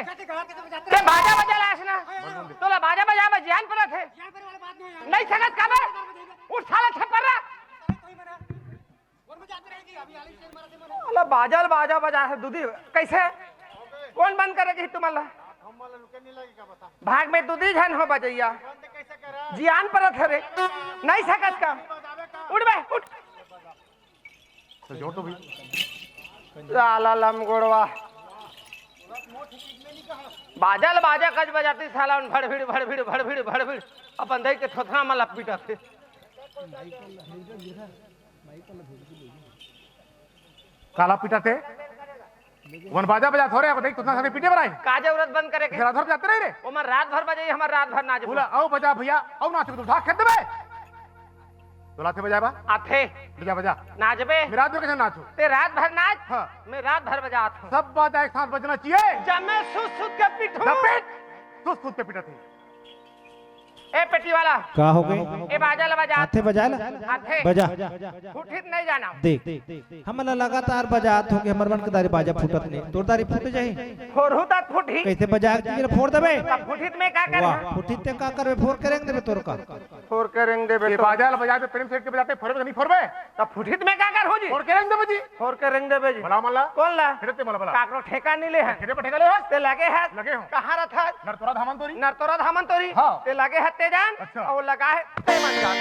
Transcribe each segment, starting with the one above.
ते बाजा बजा लास ना तोला बाजा बजा में जान पड़ा थे नहीं सकत काबर उठ साला छपर अला बाजा बाजा बजा है दूधी कैसे कौन बंद करेगी तुम्हारा भाग में दूधी झन हो बजैया जियान पर थे रे नहीं सकत का उठ बे उठ जो तो भी साला लमगोड़वा बाजल बाजा कज बजाती साला भड़भिड़ अपन दई के थोथरा में लपीटा थे काला पीटा थे वन बाजा बजा थोड़े को देख तुतना सारे पीटे बराई का जरूरत बंद करे के रात भर जाते रहे रे ओमर रात भर बजाई हमर रात भर नाच बोला आओ बजा भैया आओ नाच तू ढाक खेत में तोलाते बजा बा आथे बजा बजा नाचबे मेरा तो कैसे नाचो ते रात भर नाच हां मैं रात भर बजात हूं सब बाजा एक साथ बजना चाहिए जब मैं सुत के पिटूं लपेट सुत के पीटा थे ए पेटी वाला का हो गए ए बाजा बजा हाथे बजा ला हाथे बजा फुटित नहीं जाना देख हमला लगातार बजात हो के हमर मन के दारी बाजा फूटत नहीं तोर दारी फूट जाई फोरहु तक फुटी कैसे बजा के फोड़ देबे तब फुटित में का कर वाह फूटित ते का करबे फोड़ करेंगे देबे तोर का फोर करेंगे देबे ये बाजा बजा के प्रेम सेट के बजाते फोड़बे नहीं फोड़बे तब फुटित में का कर हो जी फोड़ करेंगे देबे जी फोर करेंगे देबे जी भला मल्ला कौन ला फिरते मला भला काकरो ठेका नहीं ले है खेरे पर ठेका ले है ते लगे है लगे हो कहां रथा नरतोरा धामन तोरी नरतोरा धामन तोरी हाँ। ते लगे है तेजान अच्छा। और लगा है ते मन जान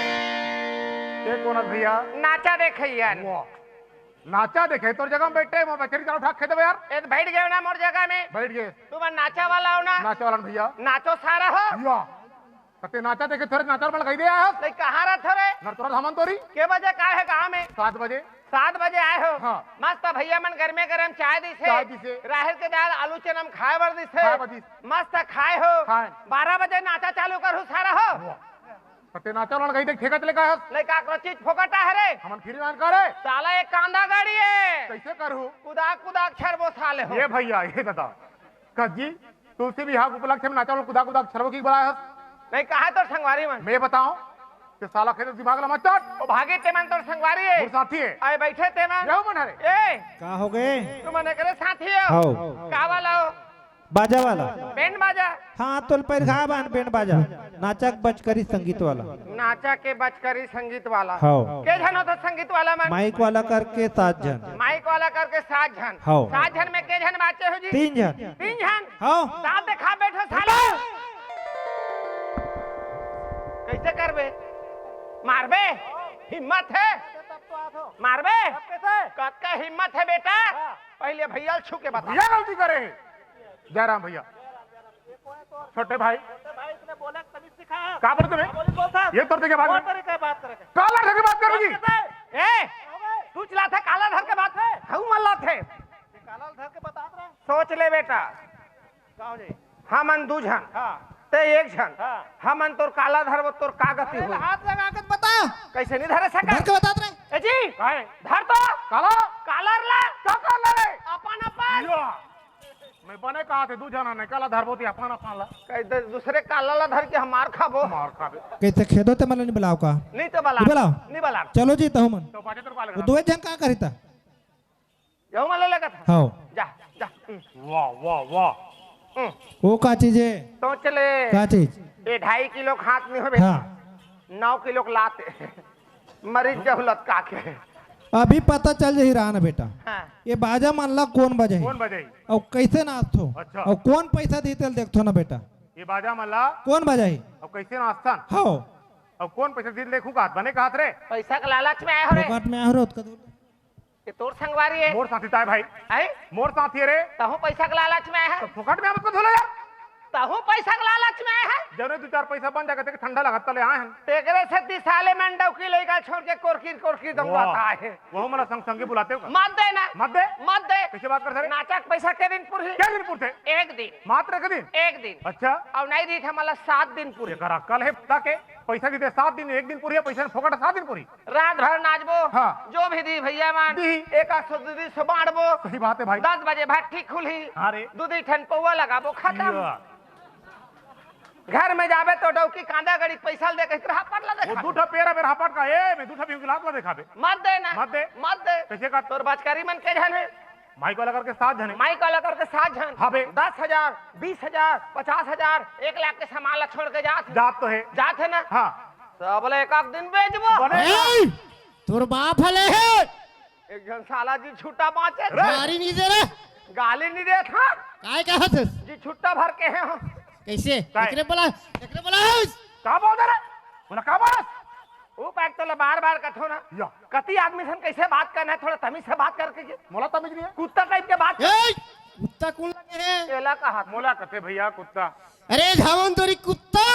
ये कौन है भैया नाचा देखैया वाह नाचा देखे तोर जगह में बैठे मैं बचरी का उठा खेदे यार ए बैठ गए ना मोर जगह में बैठ गए तुम नाचा वाला हो ना नाचा वाला भैया नाचो सारा हो या कते नाचा देखे थोड़े नाचा वाला कही दे आया नहीं कहां रथ रे नरतोरा धामन तोरी के बजे का है गांव में 7 बजे 7 बजे आए हो हाँ। मस्त भैया मन घर में गरम चाय दी चाय दी से। राहर के दाल आलू चनम खाए बर दी से खाए बर दी। मस्त खाए हो खाए। 12 बजे नाचा चालू करू सारा हो कते नाचा वाला कही दे ठेका चले का है नहीं काकरो चीज फोकटा है रे हमन फिर मान करे साला एक कांदा गाड़ी है कैसे करू कुदा छरबो साले हो ये भैया ये बता कजी तुलसी विवाह उपलक्ष्य में नाचा वाला कुदा छरबो की बड़ा है नहीं कहा तो संगवारी मन मैं बताऊं कि साला खेत दिमाग ला मत चट ओ भागे ते मन तो संगवारी है और साथी है आए बैठे ते मन जाओ मन हरे ए का हो गए तू मने करे साथी हो हां का वाला हो बाजा वाला बैंड बाजा हां तोल पैर खा बान बैंड बाजा नाचक बजकरी संगीत वाला नाचा के बचकरी संगीत वाला हां के जन हो तो संगीत वाला में माइक वाला करके 7 जन माइक वाला करके 7 जन हाँ। 7 जन में के जन बाचे हो जी 3 जन 3 जन हां साथ देखा बैठो साले कैसे करबे मारबे हिम्मत है मारबे कत का हिम्मत है बेटा पहले भैया छू के बता भैया गलती करे जयराम भैया छोटे भाई का बोलते तुम्हें ये तोरते के बाद काला धर के बात कर रही ए तू चला था काला धर के बात है हम मल्ला थे सोच ले बेटा हमन 2 जन ते 1 जन हमन तोर काला धरबो तोर कागती हो हाथ लगा के बता कैसे नहीं धरे सका धर के बता रे ए जी काहे धर तो काला कालर ला का काला रे अपन या मैं बने कहा थे 2 जना ने काला धरबोती अपन अपन ला कह दूसरे काला ला धर के हमार खाबो मार खाबे कैसे खेदो ते मला नहीं बुलाओ का नहीं तो बला नहीं बुलाओ? नहीं बला चलो जी तो मन तो बाजे तो पाले वो 2 जन का करिता यो मला लगा था हां जा जा वाह वाह वाह वो का चीज है तो चले का चीज ये 2.5 किलो खात नहीं हो बेटा हां 9 किलो लाते मरीज जहुलत का के अभी पता चल जाही रहा ना बेटा हां ये बाजा मान ला कौन बजाई कौन बजाई और कैसे नाचतो अच्छा। और कौन पैसा देते देखतो ना बेटा ये बाजा मल्ला कौन बजाई अब कैसे नाचतान हाँ अब कौन पैसे दिन देखू का बने का हाथ रे पैसा का लालच में आए हो रे फोकट में आहरो का ये तोर संगवारी है मोर साथी ताए भाई है मोर साथी रे तहु पैसा का लालच में आए है तो फोकट में मत को धोला यार तहु पैसा का लालच में आए है जने 2-4 पैसा बन जाके ठंडा लगा तले आए हैं तेरे से 30 साले में डौकी लेगा छोड़ के कोरकी दंगवाता है वो मला संग संगे बुलाते हो का मत देना मत दे मत दे कैसे बात कर सर नाचक पैसा के दिन पूरी क्या दिन पूछे 1 दिन मात्र के दिन 1 दिन अच्छा और नहीं दी हमारा 7 दिन पूरी ये करा कल है ताके पैसा दी दे 7 दिन 1 दिन पूरी है पैसा फोकट 7 दिन पूरी रात भर नाचबो हाँ। जो भी दी भैया मान दी। 100 बांटबो सही बात है भाई 10 बजे भट्टी खुली हाँ रे दूधी ठन पौवा लगाबो खत्म या। घर में जाबे तो डौकी कांदा गड़ी पैसा दे के रहा पड़ला वो देखा 2 पेरा मेरा हपट का ए मैं 2 भी लात ला दिखाबे मत देना मत दे। मत दे कैसे का तोर बचकारी मन के जाने माइक वाला करके 7 जने। माइक वाला करके 7 जन। हाँ बे। 10,000, 20,000, 50,000, 1 लाख के सामान ला छोड़ के जात जात तो है। जात है ना। हाँ सब बोले एक दिन बेचबो। बने तोर बाप हले है एक जन साला जी छुट्टा बाँचे गाड़ी नहीं दे रे गाली नहीं दे था काय कहत है? जी छुट्टा भर के हैं हम। कैसे काय? एकरे बोला का बोल रहे बोला का बोल वो पैक तो बार बार कथो ना या कति आदमी सन कैसे बात करना है थोड़ा तमीज से बात करके जे। मोला तमीज नहीं है। कुत्ता टाइप के बात ए कुत्ता कौन लगे है? एला कहा मोला कते भैया कुत्ता अरे धावन तोरी कुत्ता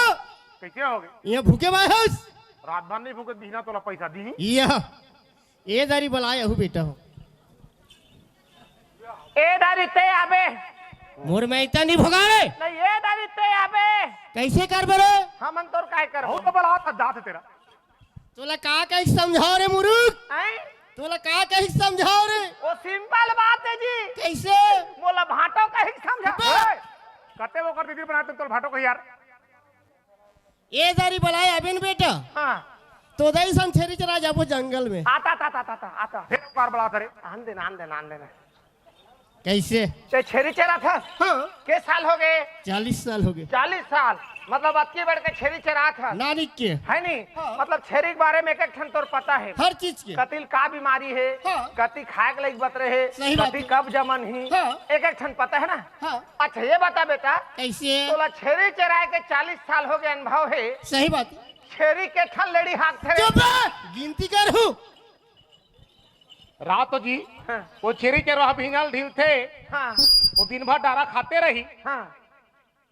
कैसे हो गए? ये भूखे बाहस रात भर नहीं भूखे दीना तोला पैसा दी। ये दारी बुलाए हूँ बेटा हो ए दारी ते आबे मोर में इतना नहीं भोगा रे नहीं ये दारी ते आबे कैसे कर बरे हमन तोर काय कर बहुत बड़ा था जात है तेरा। तोला का कहीं समझाओ रे मुरुख हैं तोला का कहीं समझाओ रे वो सिंपल बात है जी कैसे बोला भाटो का ही समझा ए, कते वो कर दीदी बनाते तोल भाटो को यार। ये दारी बुलाए अबिन बेटा हाँ तो दई सन छेरी चला जाबो जंगल में आता आता फिर कार बड़ा था रे। आन देना कैसे ते छेरी चरा था हाँ के साल हो गए 40 साल हो गए 40 साल मतलब अक्की बढ़ के छेरी चरा था नानी के है नहीं मतलब छेरी के बारे में एक ठन तोर पता है हर चीज के कतिल का बीमारी है हाँ। कति खाए के लग बत रहे सही बात कति है। कब जमन ही हाँ। एक ठन पता है ना। हाँ अच्छा ये बता बेटा कैसे तोला छेरी चराए के 40 साल हो गए अनुभव है सही बात है छेरी के ठन लेडी हाथ थे चुप गिनती कर हूँ रात तो जी हाँ। वो छेरी चरवाहा भींगल ढील थे हाँ वो दिन भर डारा खाते रही हाँ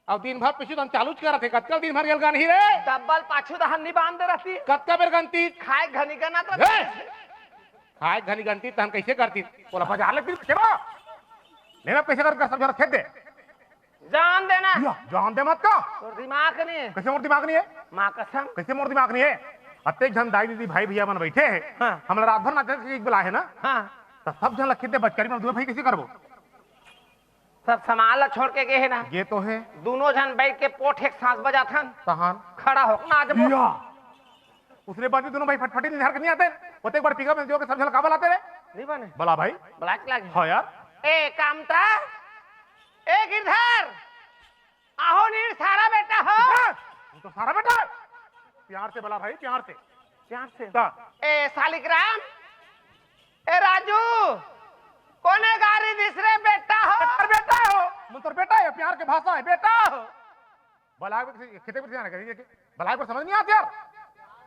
अब दिन भर पिछू हम चालू कर थे कतका दिन भर गेल नहीं रे डब्बल पाछू दहन नहीं बांध रहती कतका बेर गंती खाए घनी गना तो ए! खाए घनी गंती तो हम कैसे करती बोला बाजार लेती चलो मेरा पैसे कर सब जरा खेत दे जान देना या, जान दे मत का तो दिमाग नहीं है कैसे मोर दिमाग नहीं है माँ कसम कैसे मोर दिमाग नहीं है अत्ते जन दाई दीदी भाई भैया मन बैठे हैं हाँ। हमरा रात भर नाचे के बुला है ना हाँ तो सब जन लखीते बचकरी में दो भाई कैसे करबो सब सामान ला छोड़ के गए है ना ये तो है दोनों जन बैठ के पोठ एक सांस बजा था तहान खड़ा हो नाच बो या उसने बाद में दोनों भाई फटफटी निहार के नहीं आते होते एक बार पिकअप में जो के सब जन काबल आते रे नहीं बने बोला भाई ब्लैक लगे हाँ यार ए कामता ए गिरधर आहो नीर सारा बेटा हो वो तो सारा बेटा है। प्यार से बोला भाई प्यार से प्यार से ता, ए सालिग्राम ए राजू कोने गाड़ी दूसरे बेटा हो बेटा हो मन तो बेटा है प्यार के भाषा है बेटा हो बलाय को खेते पे ध्यान करिए बलाय को समझ नहीं आती यार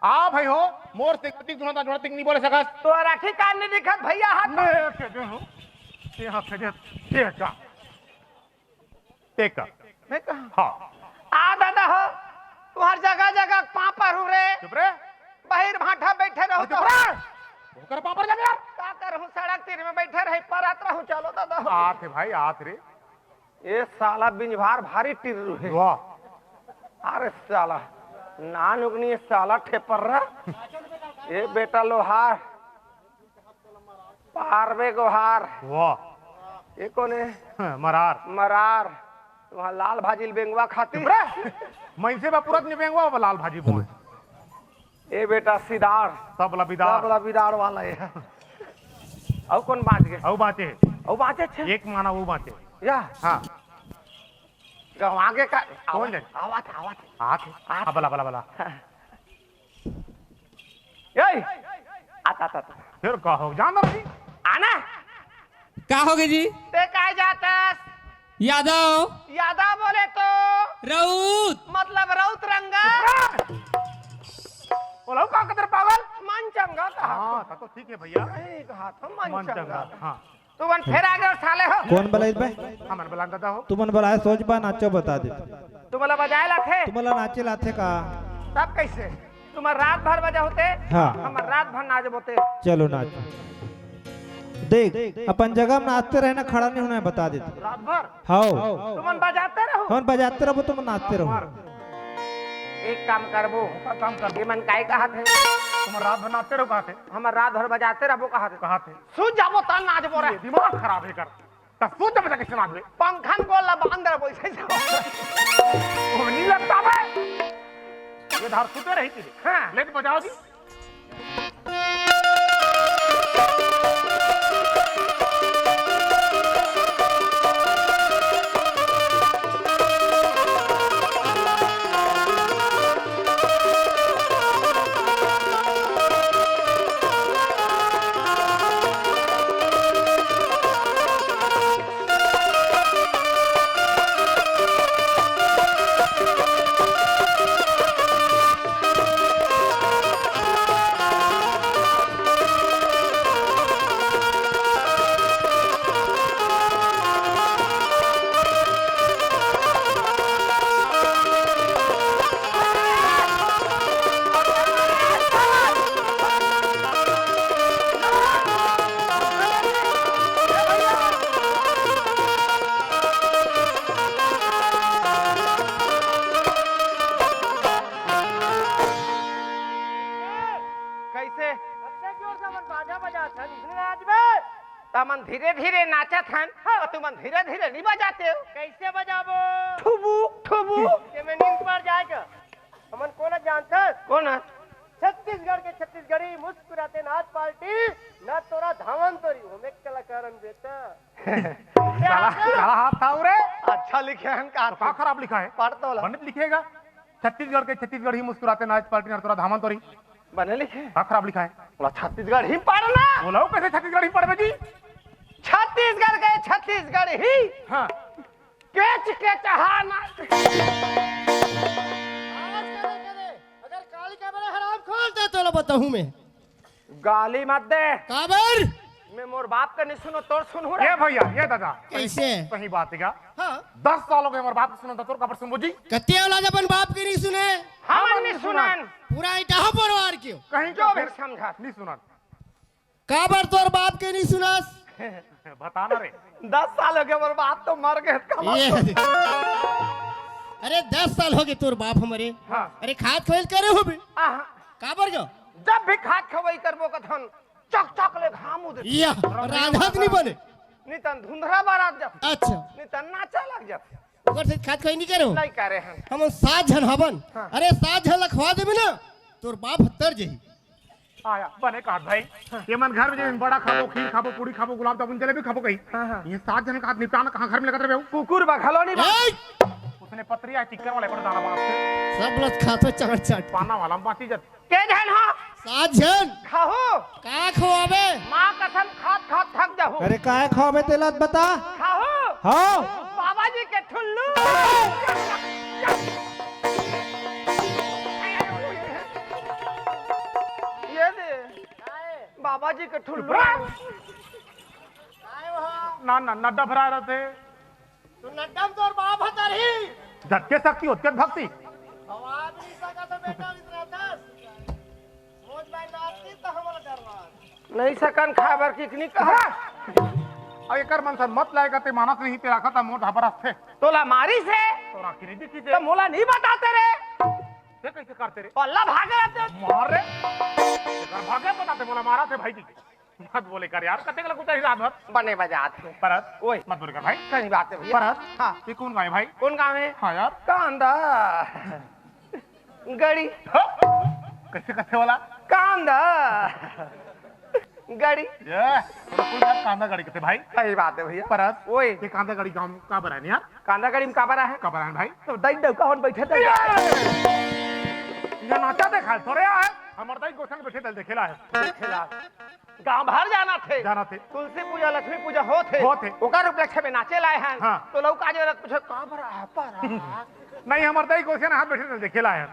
आ भाई हो मोर से कतिक जुना जुना नहीं बोले सकस तो राखी कान नहीं दिखत भैया हाथ मैं के दे हूं ये हाथ से दे का टेका में कहा हां आ दादा हो तुम्हार जगह जगह पापा रू रे चुप रे बाहर भाठा बैठे रहो तो चुप रे होकर पापर जा यार का करूं सड़क तीर में बैठे रहे परत रहूं चलो दादा हो आत है भाई आत रे ये साला बिंजभार भारी टिर्रू है वाह अरे साला ना नुकनी साला ठेपर रहा ये बेटा लोहार पारवे गोहार वाह ये कौन है मरार मरार वहाँ लाल भाजी बेंगवा खाती मैं से पूरत नहीं बेंगवा लाल भाजी बोल ये बेटा सिदार सब लबीदार बड़ा बिदार वाला है और कौन बाँच गए औ बाते और बाँचे छे एक माना वो बाते या हां गाँव आगे का कौन जाने? आवाज आवाज आत हां बला बला बला यही आता आता आता। फिर कहो जान रही आना का होगे जी ते काय जातस यादव यादा बोले तो राउत मतलब रौत रंगा बोलो का कदर पागल मन चंगा कहा हां तो ठीक है भैया नहीं कहा तो मन मन चंगा चंगा हां तू बन फिर आगे और साले हो कोण बोलायत भाई हमन बलान दादा हो तुम्हाला बोलाय सोच बा नाचो बता दे तू मला बजाए ला थे तुम्हाला नाचे लाथे का तब कैसे तुम रात भर बजा होते हाँ। हम रात भर नाच बोते चलो नाचो देख अपन जगह में नाचते रहना खड़ा नहीं होना है बता देते रात भर हाँ तुम बजाते रहो हम बजाते रहो तुम नाचते रहो एक काम करबो काम कर ये मन काय कहा थे तुम रात भर नाचते रहो कहा थे हम रात भर बजाते रहबो कहा थे कहा थे सूझ जाबो त नाच बोरा दिमाग खराब है कर तब सोच बजा कैसे नाच पंखन को ला अंदर बैठे जाओ वो नहीं लगता है ये धार सुते रही थी हां लेट बजाओ जी धीरे धीरे नाचत हन और तुम धीरे धीरे नहीं बजाते हो। कैसे बजाबो? ठुबुक ठुबुक के में नींद पर जाएगा। हमन कोना जानथस? कौन है? छत्तीसगढ़ के छत्तीसगढ़ी मुस्कुराते नाच पार्टी ना तोरा धावन तोरी होमे कलाकारन बेटा। काला काला हाथ था रे। अच्छा लिखे हैं का तो का खराब लिखा है? पढ़ तो ला। पंडित लिखेगा छत्तीसगढ़ के छत्तीसगढ़ ही मुस्कुराते नाच पार्टी नरतोरा धामन तोरी। बने लिखे का खराब लिखा है? बोला छत्तीसगढ़ ही पढ़ना। बोलाओ कैसे छत्तीसगढ़ ही पढ़वे जी? छत्तीसगढ़ गए छत्तीसगढ़ ही हाँ केच के चहाना। अगर काली का बड़ा हराम खोल दे तो बताऊं मैं। गाली मत दे। काबर? मैं मोर बाप का नहीं सुनो तोर सुन हो ये भैया ये दादा कैसे? सही बात है क्या? हाँ 10 साल हो गए हमारे बाप को सुना था तोर कबर सुन जी। कत्ते औलाद अपन बाप के नहीं सुने? हम नहीं सुनन। पूरा इटाह परिवार क्यों? कहीं जो जो भी समझा नहीं सुना। काबर तोर बाप के नहीं सुनास? बताना रे। 10 साल हो गए मोर बाप तो मर गए। ये अरे 10 साल हो गए तोर बाप हमारे। हाँ। अरे खाद खोल करे हो भी आहा, काबर गयो? जब भी खाद खवाई करबो कथन चक चक ले घाम उदे या राधात नहीं बने। नहीं तन धुंधरा बारात जब अच्छा नहीं तन नाचा लग जब ओकर से खाद खोई नहीं करे हो? नहीं करे हैं। हम 7 जन हवन। हाँ। अरे 7 जन लखवा देबे ना तोर बाप हत्तर जही। आया बने काट भाई ये मन घर में जो बड़ा खाबो खीर खाबो पूरी खाबो गुलाब जामुन जलेबी खाबो कहीं। ये 7 जन का हाथ निपटाना कहाँ घर में लगा रहे हो? कुकुर बखलो नहीं बा। ए! उसने पत्रिया टिक्कर वाले पर दाना बाप से सब लोग खातो चाट चाट। पाना वाला बाती जत के जन हो 7 जन खाओ का खवाबे? माँ कसम खात खात थक जाहू। अरे काय खाओ में तेलत बता। खाओ हाँ बाबा जी के ठुल्लू। ये दे बाबा जी के ठुल्लू। ना ना नड्डा भरा रहे थे तू नड्डम तोर बाप हतर ही। झटके शक्ति उत्कट भक्ति भगवान नहीं सका तो बेटा इतना दस सोच में नाचती तो हमारा डरवा। नहीं सकन खाबर किकनी कहा। अब एक मन सर मत लाएगा ते मानस नहीं तेरा खाता मोट हबरस थे तोला मारी से तो राखी नहीं दिखी तो मोला नहीं बताते रे। ते कैसे करते रे? पल्ला भागे रहते। मार रे घर भागे बताते मोला मारा थे भाई जी मत बोले कर यार कते गला कुत्ता ही रात भर बने बजात है। परत ओए मत बोले कर भाई सही बात है भैया। परत हाँ ये कौन गाय भाई? कौन गाँव है? हाँ यार कांदा गड़ी कैसे कैसे वाला कांदा गड़ी। ये कोई बात कांदा गाड़ी कहते भाई सही बात है भैया। परत ओए ये कांदा गाड़ी गांव का बरा है यार कांदा गड़ी में का बरा है? का बरा है भाई? तो दई डौका होन बैठे थे। ये नाचा देखा थोड़े है हमारे ताई गोसन बैठे दल देखेला है खेला गांव भर जाना थे। जाना थे तुलसी पूजा लक्ष्मी पूजा होते होते। ओकर उपलक्ष्य में नाचे लाए हैं। हाँ। तो लोग आज रत पूछे का बरा है पर नहीं हमारे ताई गोसन हाथ बैठे दल देखेला है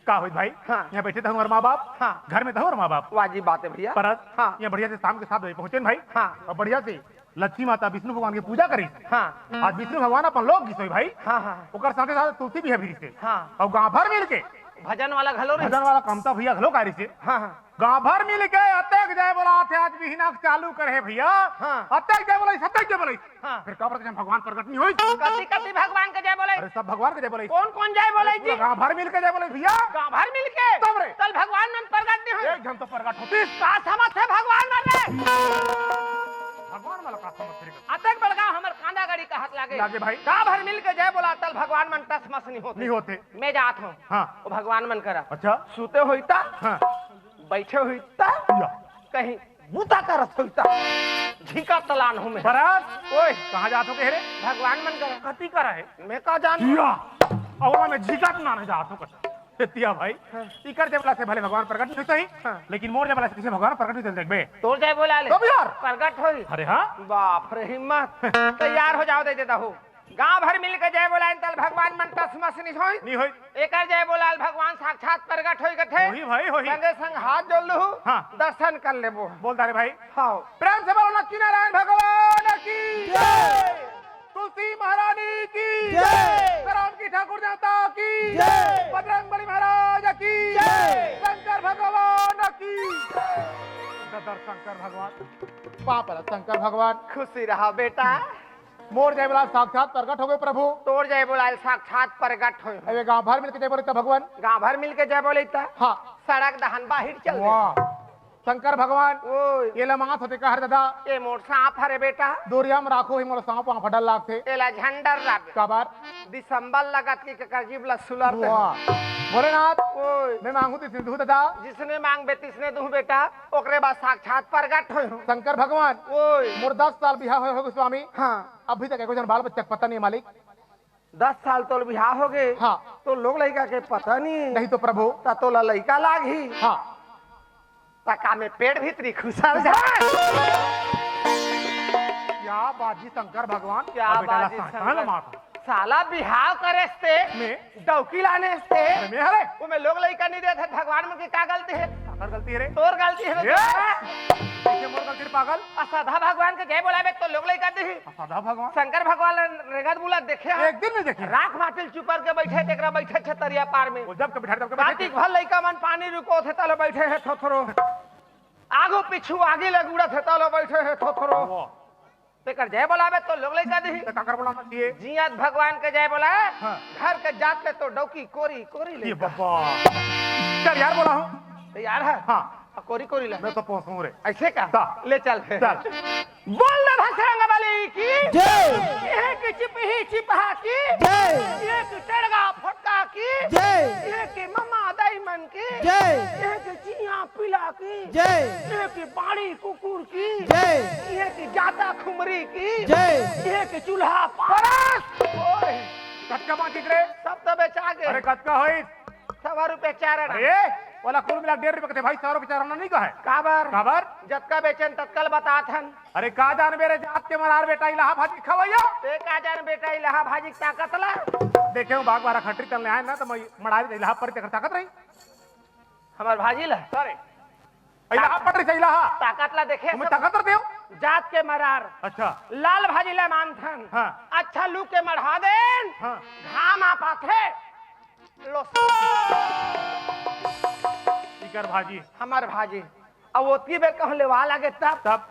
का हुई भाई? हाँ। यहाँ बैठे थे हमारे माँ बाप हाँ। घर में था हमारे माँ बाप वाजिब बात है भैया। परत हाँ। यहाँ बढ़िया से शाम के 7 बजे पहुंचे न भाई। हाँ। और बढ़िया से लक्ष्मी माता विष्णु भगवान की पूजा करी। हाँ आज विष्णु भगवान अपन लोग की सोई भाई हाँ हाँ ओकर साथे साथ तुलसी भी है भीरी से हाँ और गांव भर मिल के भजन वाला घलो रे। भजन वाला कामता भैया घलो कारी से हाँ हाँ गांव भर मिल के अतक जाए बोला थे आज बिहनाक चालू करे भैया। हाँ। अतक जाए बोला सतक जाए बोला हाँ। फिर कबर के जब भगवान प्रकट नहीं हुई कति कति भगवान के जय बोले। अरे सब भगवान के जय बोले कौन कौन जय बोले जी? गांव भर मिल के जय बोले भैया गांव भर मिल के तब रे। कल भगवान में प्रकट नहीं हुए। एक जन तो प्रकट होती का समझ है भगवान में रे? भगवान वाला का समझ फिर अतक बड़गा हमर कांदा गाड़ी का हाथ लागे लागे भाई। का भर मिल के जय बोला तल भगवान मन टस मस नहीं होते। नहीं होते मैं जात हूँ हाँ वो भगवान मन करा अच्छा सूते होइता हाँ बैठे होइता या कहीं बूता करत होइता झिका तलान हूँ मैं। बरात ओए कहाँ जातो कह रे? भगवान मन करा कति कर है मैं का जान। या अवला में झिका ना नहीं जातो कर तिया भाई इकर जबला से भले भगवान प्रकट नहीं सही लेकिन मोर जबला से किसे भगवान प्रकट नहीं चल देखबे तोर जय बोला ले तब यार प्रकट होई। अरे हाँ बाप रे हिम्मत तैयार हो जाओ दे देता हूँ। गांव भर मिल के जय बोला तल भगवान मन टस मस नहीं होई। नहीं होई एकर जय बोला भगवान साक्षात प्रकट होई गथे। होई भाई होई संगे संग हाथ जोड़ लू हाँ। दर्शन कर लेबो। बोल तारे भाई हाँ प्रेम से बोलो लक्ष्मी नारायण भगवान की जय तुलसी महारानी की जय राम की ठाकुर देवता की जय बजरंगबली महाराज की जय शंकर भगवान की जय शंकर भगवान पाप शंकर भगवान खुशी रहा बेटा। मोर जय बोला साक्षात प्रकट हो गए प्रभु तोर जय बोला साक्षात प्रकट होई। अबे गांव भर मिलके जय बोले भगवान गांव भर मिल के जय बोले हाँ सड़क दहन बाहिर चल गए। वाह शंकर भगवान ओए ये लमात होते का हर दादा ये मोर सांप हरे बेटा दोरिया में राखो ही मोर सांप वहां फटल लाग थे एला झंडर लागे काबार दिसंबर लगत की कजीब ला सुलर वाह भोलेनाथ ओए मैं मांगू ती सिंधु दादा जिसने मांग बे तिसने दूं बेटा ओकरे बाद साक्षात प्रगट होय शंकर भगवान ओए मोर 10 साल बिहार हो गए स्वामी हाँ अभी तक कोई बाल बच्चा पता नहीं मालिक 10 साल तो बिहार हो गए हाँ तो लोग लड़का के पता नहीं तो प्रभु ता तो लड़का लागी हाँ तका में पेट भीतरी खुशल जा क्या बाजी शंकर भगवान क्या अब बेटा ला बाजी सांप शंकर। ला मार साला बिहाव करे से में डौकी लाने से में हरे वो में लोग लड़का नहीं देते भगवान में की क्या गलती है सर गलती है रे तोर गलती है ये देखिए मोर गलती रे पागल असधा भगवान के जय बोलावे तो लोग लड़का दी सदा भगवान शंकर भगवान रेगत बुला देखे एक दिन में देखिए राख माटिल चुपर के बैठे तेकरा बैठे छतरिया पार में वो जब कभी बैठे तब बाती कभी भल लइका मन पानी रुको थे तले बैठे है थोथरो आगो पिछु आगे लगुड़ा थे तले बैठे है थोथरो तेकर जय बोलावे तो लोग लइका दी तो काकर बोलना चाहिए जियात भगवान के जय बोला हाँ। घर के जात ले तो डौकी कोरी कोरी ले ये बाबा चल यार बोला हूं तैयार है हाँ कोरी कोरी ले मैं तो पहुंचूं रे ऐसे का ता। ले चल फिर चल बोल ना भसरंग वाली की जय ये की चिपही चिपहा की जय ये की टड़गा फटका की जय ये की मम्मा दाई मन की जय ये की जिया पिला की जय ये की बाड़ी कुकुर की जय ये की जाता खुमरी की जय ये की चूल्हा परस ओए कटका बाकी रे सब तो बेचा गए अरे कटका होई 100 रुपए चार आना अरे वाला कुल मिला 1.5 रुपए के भाई 100 रुपए चाराना नहीं कहे काबर खबर जतका बेचन तत्काल बताथन अरे का जान मेरे जात के मरार बेटा इलाहा भाजी खवैया ते का जान बेटा इलाहा भाजी की ताकत ला देखे हूं बाग बारा खटरी तलने आए ना तो मैं मड़ाई इलाहा पर तेकर ताकत रही हमार भाजी ला अरे इलाहा पटरी से इलाहा ताकत ला देखे तुम्हें ताकत रते हो जात के मरार अच्छा लाल भाजी ला मानथन हाँ। अच्छा लू के मढ़ा देन हाँ घाम आ पाथे लो इकर भाजी हमार भाजी अब ओतकी बेर कहूं लेवा लागे तब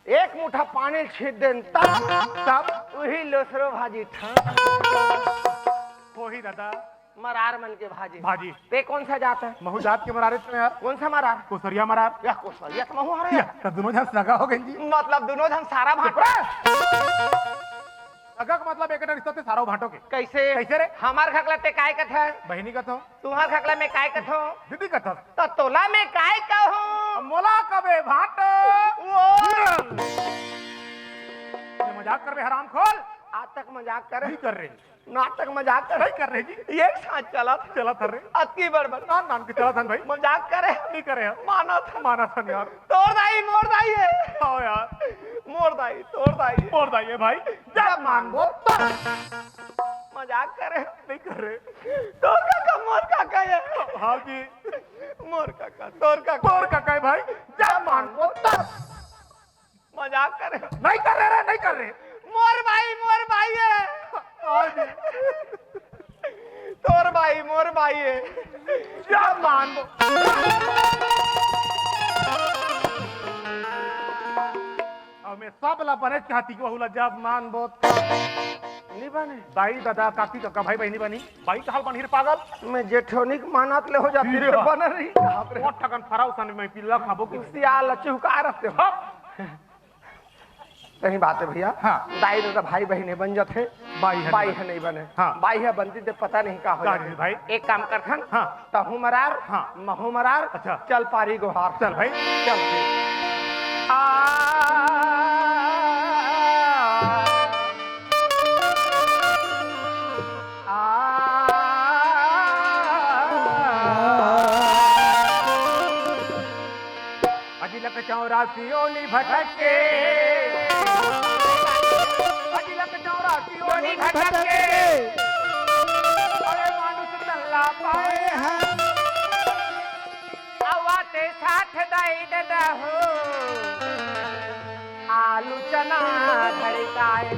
एक मुठा पानी छीट देन तब वही लोसरो भाजी ठा वही दादा मरार मन के भाजी भाजी ते कौन सा जात है महू जात के मरारे तो यार कौन सा मरार कोसरिया मरार या कोसलिया तो महू हरे तो दोनों जन सगा हो गई जी मतलब दोनों जन सारा भाटा सगा का मतलब एक रिश्ता से सारा भाटो के कैसे रे हमार खकला ते काय कथा बहनी का तो तुम्हार खकला में काय कथो दीदी का तो तो तोला में काय कहो मोला कबे भाटो वो ये मजाक कर बे हराम खोल आज तक मजाक करे नहीं कर रहे नाटक मजाक करे नहीं कर रहे जी एक साथ चला था चला था रे अतकी बड़बड़ नान नान के चला था भाई मजाक करे नहीं करे यार माना था यार तोड़ दाई मोड़ दाई है आओ यार मोड़ दाई तोड़ दाई और दाइए भाई जब मांगो मजाक करे नहीं कर रहे तोर काका मोर काका है हाँ जी मोर काका तोर काका और का कहे भाई जब मांगो मजाक करे नहीं कर रहे नहीं कर रहे मोर भाई है हाँ जी तोर भाई मोर भाई है जब मांगो अब मैं सब ला बने चाहती को हुला जब मान बहुत नहीं बने दाई दादा काकी काका भाई बहनी बनी भाई का हाल बनी रे पागल मैं जेठोनिक मानत ले हो जाती रे हाँ। बन रही वो ठगन फराउ सन में पिल्ला खाबो की सियाल चुका रखते हो कहीं बात है भैया हाँ। दाई दादा भाई बहने बन जाते बाई है नहीं बने हाँ। बाई है बनती तो पता नहीं का हो का जाती। जी भाई? एक काम कर खन हाँ। तहू मरार हाँ। महू मरार अच्छा। चल पारी गोहार चल भाई चल अजिलक चौरासियों नि भटके अजिलक चौरासियों नि भटके अरे मानुष चल्ला पाए हैं आवाते साथ दाई दादा हो आलू चना धड़काए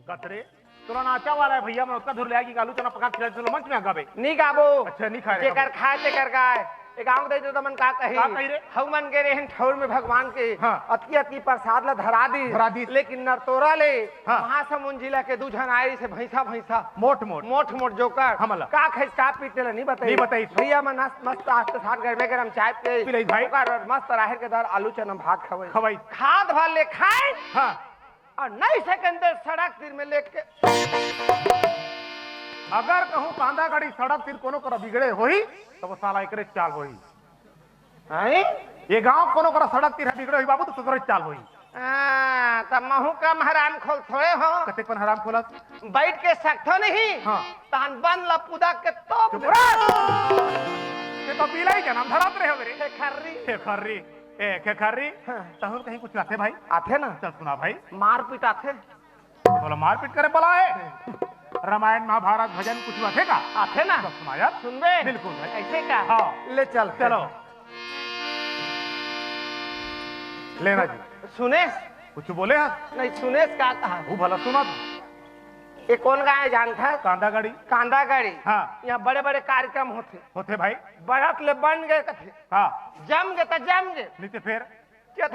कतरे तोरा नाचा वाला है भैया मैं उसका धुर ले आएगी आलू चना पका खिला चलो मंच में गावे नहीं गाबो अच्छा नहीं खाए जेकर खाए तेकर गाय गांव दे तो मन का का कही रे? हवन के रेहन ठौर में भगवान के हाँ। अति अति प्रसाद ला धरा दी लेकिन नरतोरा ले हाँ। महासमुंद जिला के दू जन आई से भैंसा मोट मोट जोकर हमला। का खैस का पीटे ला नहीं बताई भैया मन मस्त आस्त साथ गरमे गरम चाय पे पिलाई भाई। ओकर मस्त राहर के दाल आलू चना भात खवाई खाद भर ले खाए हाँ और नहीं सेकंडर सड़क तीर में लेके अगर कहूँ कांदा गाड़ी सड़क तीर कोनो करा बिगड़े होई तो वो साला एकरे चाल होई हैं ये गांव कोनो करा सड़क तीर बिगड़े होई बाबू तो तोरे चाल होई तब महू कम हराम खोल थोड़े हो कते पन हराम खोला बैठ के सकतो नहीं हाँ। तहन बन ला पुदा के तोप चुप ये तो पीलाई क्या नाम धरात रहे हो मेरे दे खर्री ए खर्री हाँ। तहु कहीं कुछ आते भाई आथे ना चल सुना भाई मार पीट आथे बोला मारपीट करे बोला है रामायण महाभारत भजन कुछ आते का आथे ना सब सुना यार सुनबे बिल्कुल भाई ऐसे का हाँ। ले चल चलो लेना जी सुनेश कुछ बोले हैं नहीं सुनेश का कहा वो भला सुना ये कौन गाय जानता कांदा गाड़ी कांदा गाड़ी हाँ यहाँ बड़े बड़े कार्यक्रम होते भाई बड़क ले बन गए कथे हाँ जम गए तो जम गए नीचे फिर क्या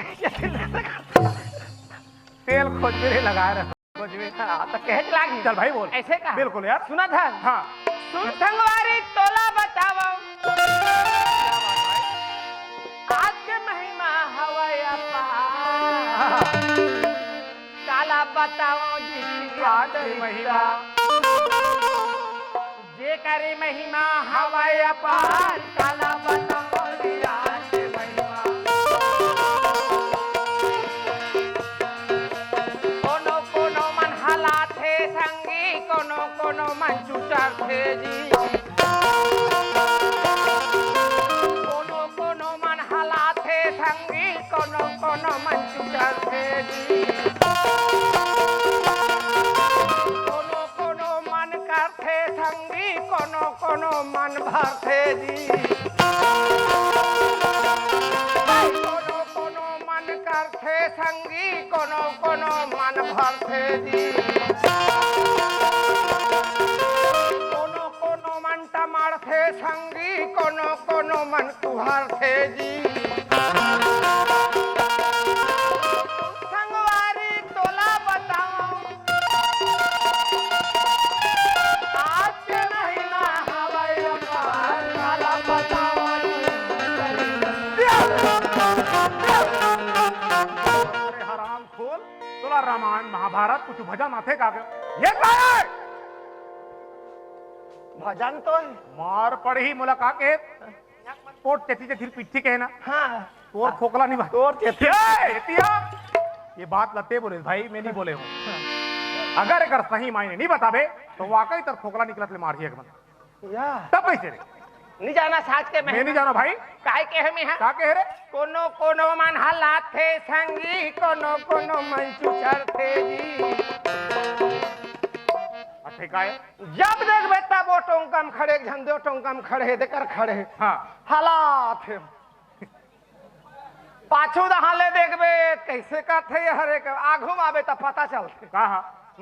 तेल खोज मेरे लगाए रहे खोज में तो कहे लागी चल भाई बोल ऐसे का बिल्कुल यार सुना था हाँ सुन संगवारी तोला बताओ आज के महिमा हवाया काला बताओ जी आज की महिमा जे करे महिमा हवाया पार काला बताओ जी आज के महिमा कोनो कोनो मन हालात है संगी कोनो मन चुचर थे जी कोनो मन हालात है संगी कोनो मन चुचर थे जी कोनो मन करथे संगी कोनो मन भरथे जी कोनो मन करथे संगी कोनो मन भरथे जी कोनो मन टमारथे संगी कोनो मन कुहरथे जी संगवारी तोला बताओ आज के महीना हवाई पार काला बताओ अरे हराम खोल तोला रामायण महाभारत कुछ भजन आते का ये क्या है भजन तो है मार पड़ी मुलाकात के पोट चेती चेती पिट्ठी कहना हाँ तोर खोखला नहीं भाई तोर चेतिया ये बात लते बोले भाई मैं नहीं बोले हूँ अगर अगर सही मायने नहीं बताबे तो वाकई तर खोखला निकलत ले मारिए एक मन या तब कैसे रे नहीं जाना साज के मैं नहीं जाना भाई काय के हमें है क्या कह रे कोनो मन हालात थे संगी कोनो मन चुचर थे जी ठीक है जब देख बेटा वो टोंकम खड़े झंडो टोंकम खड़े देकर खड़े हाँ हालात है पाछू दहाले देखबे कैसे करते हर एक आघू आवे तो पता चलते कहा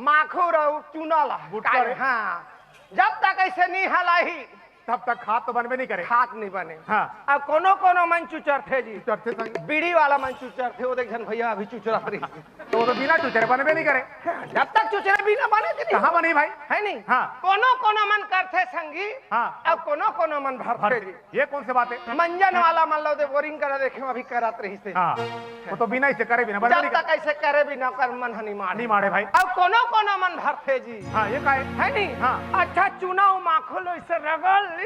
माखू रहो चुनला गुटका रे। हाँ जब तक ऐसे नहीं हलाई तब तक खाद तो बनबे नहीं करे खाक नहीं बने हाँ अब कोनो मन चुचर थे जी चढ़ते संग बीड़ी वाला मन चुचर थे वो देख जन भैया अभी चुचरा रही तो वो तो बिना चुचरे बनबे नहीं करे जब तक चुचरे भी ना बने थे कहाँ बनी भाई है नहीं हाँ। कोनो मन करते संगी हाँ। अब कोनो मन भरते जी ये कौन से बात है मंजन वाला मन लो दे बोरिंग करा देखे अभी करत रही से हाँ वो तो बिना इसे करे बिना बनबे जब नहीं तक ऐसे करे भी ना कर मन हनी मार नहीं मारे भाई अब कोनो मन भरते जी हाँ ये का है नहीं हाँ। अच्छा चुनाव माखो लो इसे रगड़ ली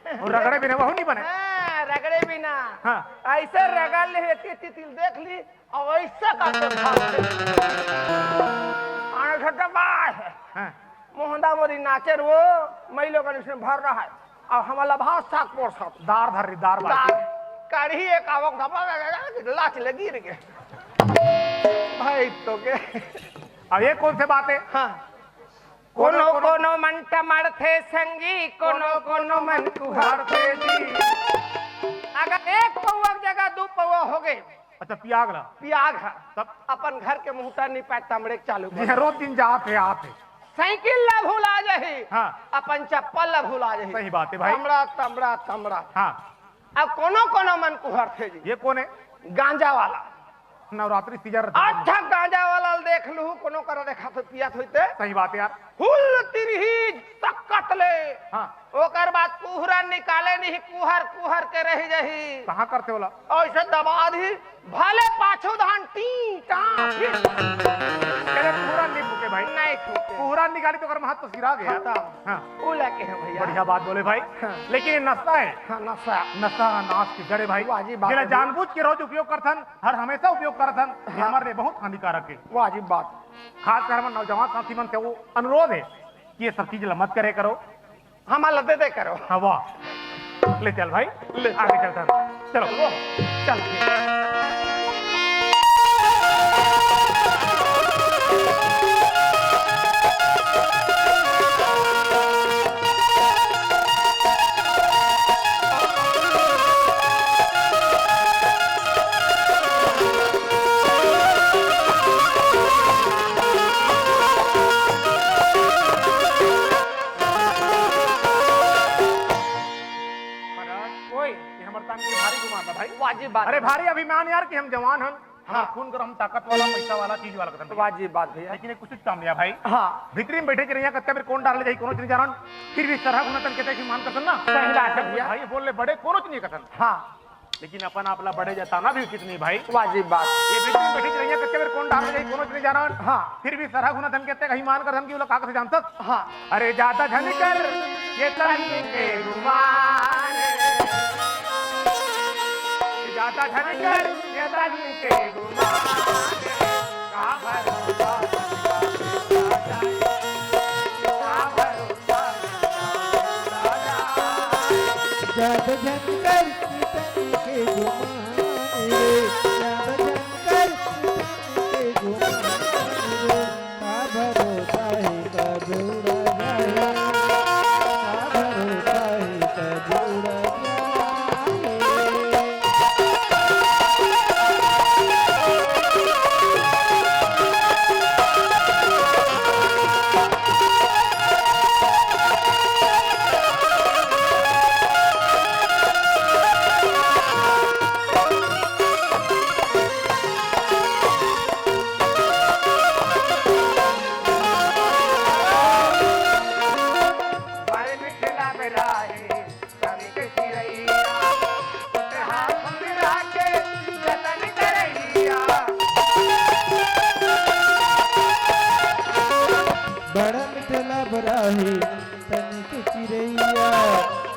और रगड़े बिना वह नहीं बने हाँ, रगड़े बिना हाँ। ऐसे रगड़ ले हेती तिल देख ली और ऐसा करते आने छोटा बात है हाँ मोहनदा मोदी नाचर वो मई लोग इसमें भर रहा है और हमारा भाव सात पोर सात दार धर दार बात कढ़ी एक आवक धपा लाच लगी रे भाई तो के अब ये कौन से बात है हाँ कोनो मन टमर थे संगी कोनो मन कुहार थे जी अगर एक पौवा की जगह दो पौवा हो गए अच्छा पियाग ला पियाग है तब अपन घर के मुहता नहीं पाए तमड़े चालू जी रोज दिन जाते आते साइकिल ला भूला जाही हाँ। अपन चप्पल ला भूला जाही सही बात है भाई तमड़ा हाँ अब कोनो कोनो मन कुहर थे जी ये कौन है? गांजा वाला नवरात्रि सीजन अच्छा गांजा वाला देख लू कोनो करा देखा तो पिया होते सही बात है यार। फुल तिरही तकत ले हाँ ओकर बाद कुहरा निकाले नहीं कुहर कुहर के रह जही कहाँ करते होला? ऐसे दबा दी भले पाछू धान टी टा फिर अरे पूरा नहीं फूके भाई, नहीं छूटे पूरा निकाली तो कर हाथ तो सिरा गया। खत्म। हाँ वो लेके है भैया बढ़िया बात बोले भाई। हाँ। लेकिन ये नशा है, हाँ, नशा नशा का नाश की जड़े भाई। वाजिब बात जेला है। जानबूझ के रोज उपयोग करथन, हर हमेशा उपयोग करथन, ये हमारे लिए बहुत हानिकारक है। वाजिब बात खासकर हमारे नौजवान साथी मन से वो अनुरोध है कि ये सब चीज मत करे करो। हमारा दे करो हाँ वाह, ले चल भाई, ले चल। आगे चलता चलो चल ठीक। वाजिब बात अरे भारी अभिमान यार कि हम जवान हन, हाँ। खून कर हम ताकत वाला पैसा वाला चीज वाला कथन। वाजिब बात भैया लेकिन कुछ काम लिया भाई। हाँ भीतरी में बैठे के रहिया कत्ते बेर कौन डाल ले जाई कोनो चीज जानन, फिर भी सरह गुणतन कहते कि मान कथन ना सही बात है भैया। भाई बोल ले बड़े कोनो चीज नहीं कथन, हाँ लेकिन अपन आपला बड़े जाता ना भी उचित नहीं भाई। वाजिब बात ये भीतरी में बैठे के रहिया कत्ते बेर कौन डाल ले जाई कोनो चीज जानन, हाँ फिर भी सरह गुणतन कहते कि मान कर धन की लोग कागज जानत। हाँ अरे ज्यादा धन कर ये तन के गुमान, ज्यादा धन कर ये तन के गुमान, का भरोसा जब जनकर तन के घुमाने जब जनकर तन के घुमाने का भरोसा है कब उड़ा जाए, का भरोसा है कब उड़ा जाए। बारे मिठला बेराए सभी के सिरैया, उते हाथ मिला के जतन करैया। बड़ा मिठला बराही तन के चिरैया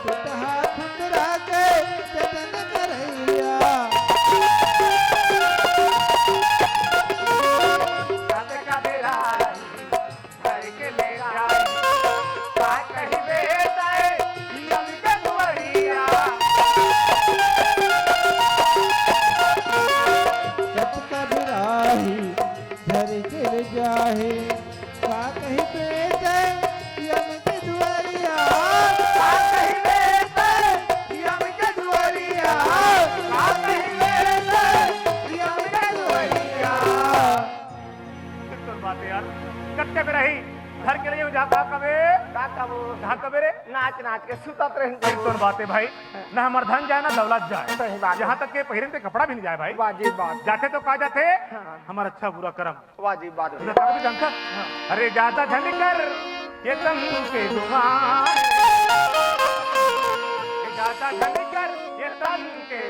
टूट हाथ हमरा के जतन करैया। काते का बेराए घर के ले जाए, का कही बेटा है यम के दुआरिया। सच का बिराही झर गिर जाहे का कहीं बेटे यम के दुआरिया। का कही बेटा यम के दुआरिया, का कही बेटा यम के दुआरिया। सुन बात यार, कत्ते में रही घर के लिए जाता कबे का कबो ढा कबे रे। नाच नाच के सुतत रहे सुन बातें भाई, ना हमार धन जाए ना दौलत जाए, सही बात है। यहाँ तक के पहिरन पे कपड़ा भी नहीं जाए भाई। वाजिब बात जाते तो का जाते हाँ। हमारा अच्छा बुरा कर्म। वाजिब बात तुझे तक भी जानता? अरे ज्यादा धन कर ये तन के गुमान, ये ज्यादा धन कर ये तन के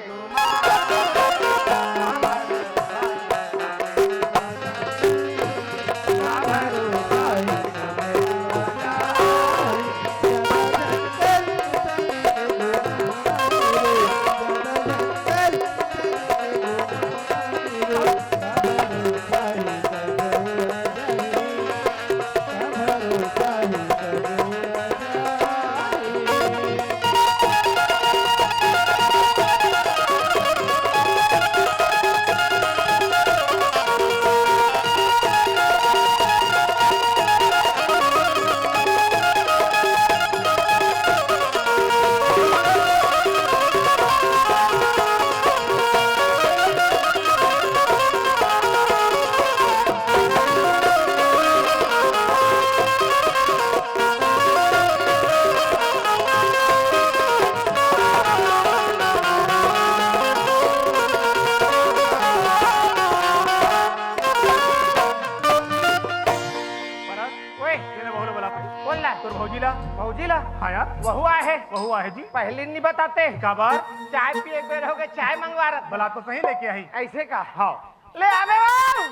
तुर भौजीला भौजीला हाँ यार वहु आए है वहु आहे जी पहले नहीं बताते का बार चाय पिए एक बेर हो गए चाय मंगवा रहा बला तो सही लेके आई ऐसे का हाँ ले आवे वाओ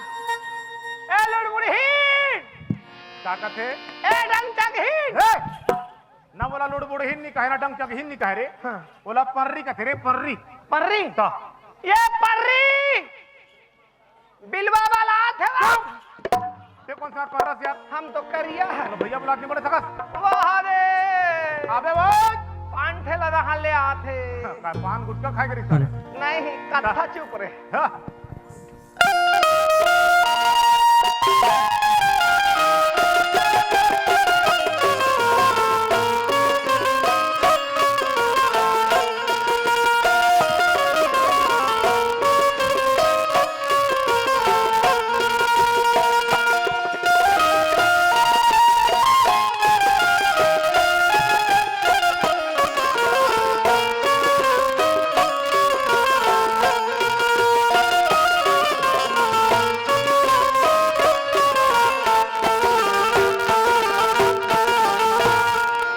ए लुड़बुड़ी ताकत है ए डंग चंग ना बोला लोड बोड़ हिन नहीं कहे ना डंग चक हिन नहीं कहे रे बोला पर्री का रे पर्री पर्री ता ये पर्री बिलवा वाला हाथ है वो ते कौन सा परस यार हम तो करिया है चलो भैया बुला के बोले सकस वाह रे आबे वो पान ठेला रहा ले आथे का पान गुटका खाए करी साले नहीं कथा चुप रे हाँ